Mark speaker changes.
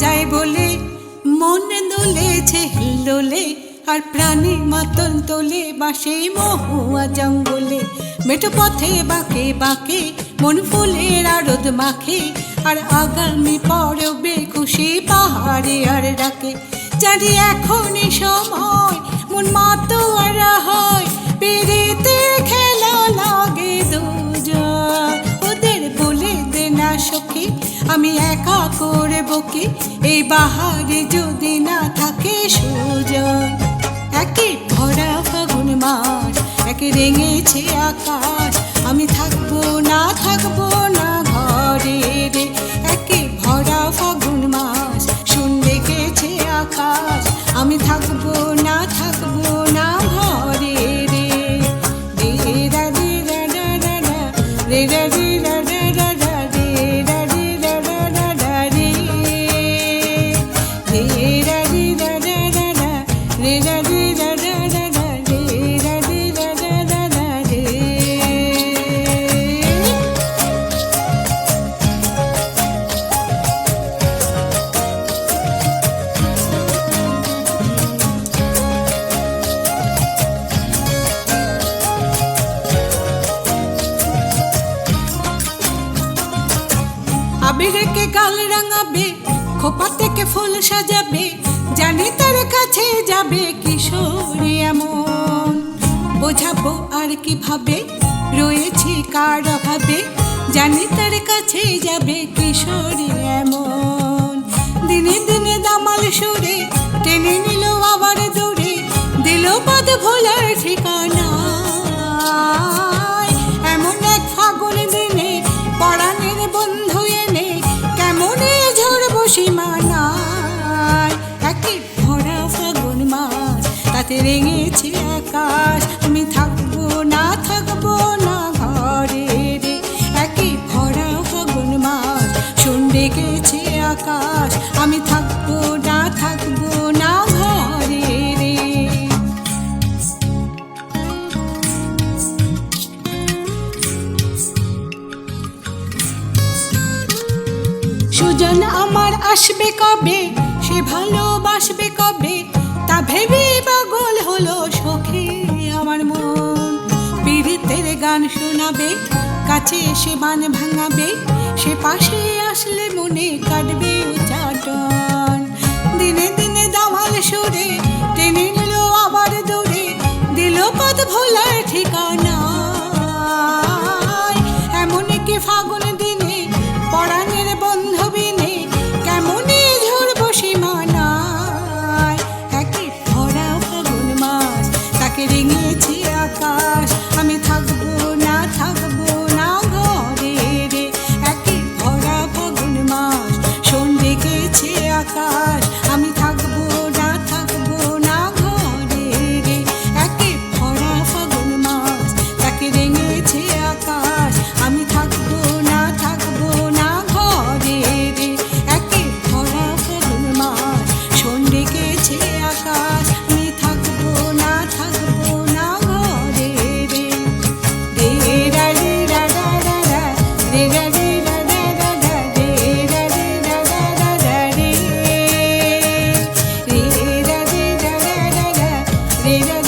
Speaker 1: যায় বলে মন দোলেছে হিল্লোলে, আর প্রাণী মাতন তোলে বাসে মহুয়া জঙ্গলে। মেঠো পথে বাঁকে বাঁকে মন ফুলের আরদ মাখে, আর আগামী পরবে খুশি পাহাড়ে আর ডাকে। জানি এখনই সময় মন মাতোয়ারা হয়, পেরেতের খেলা লাগে দুজন। ওদের বলে দে না সখী আমি একা করব কি, এই বাহারে যদি না থাকে সুজন। একে ভরা ফাগুন মাস, একে রেঙেছে আকাশ, আমি থাকবো না ঘরে রে। একে ভরা ফাগুন মাস, শুনবে গেছে আকাশ, আমি থাকবো না ঘরে রে। রে রা রে রা রা রা রা, রে রা রে রা রা রা রা, রে রা রে রা রা রা রা রে। রে রা রে রা রা রা রা, রে রা রে রা রা রা রা, রে রা রে রা রা রা রা রে। আবিরকে গাল রাঙাবে, খোপা থেকে ফুল সাজাবে, জানি তার কাছে যাবে কিশোরী এমন। বোঝাবো আর কিভাবে রয়েছি কার অভাবে, জানি তার কাছে যাবে কিশোরী এমন। দিনে দিনে দামাল সুরে টেনে নিল আবার দূরে, দিল পদ ভোলার ঠিকানা। এমন এক ফাগুন দিনে পরাণের বন্ধু এনে কেমনে ঝরবো সীমানায়। একে ভরা ফাগুন মাস, তাতে রেঙেছে আকাশ, আমি থাকবো না ঘরে রে। একে ভরা ফাগুন মাস, শুনবে গেছে আকাশ, আমি থাকবো না ঘরে রে। সুজন আমার আসবে কবে, সে ভালোবাসবে কবে, তা ভেবে পাগল হলো সখী আমার মন। পীড়িতের গান শোনাবে, কাছে এসে বান ভাঙাবে, সে পাশে আসলে মনে কাটবে উচাটন। দিনে দিনে দামাল সুরে টেনে নিল আবার দূরে, দিল পথ ভোলার ঠিকানা। এমন কি ফাগুন দিনে পরাণের বন্ধবিনে কেমনে ঝরবো সীমানায়। একে ভরা ফাগুন মাস, তাকে রেঙেছে আকাশ, আমি থাকবো না ঘরে রে। একে ভরা ফাগুন মাস, সন্ধে গেছে আকাশ, আমি থাকবো না ঘরে রে। একে ভরা ফাগুন মাস, তাকে রেঙেছে আকাশ, আমি থাকবো না ঘরে রে। একে ভরা ফাগুন মাস, সন্ধে গেছে আকাশ, আমি থাকবো না ঘরে রে। রে রা রে রা রা রা রা, রে রা রে রা রা রা রা, রে রা রে রা রা রা রা রে। রে রা রে রা রা রা রা, রে রা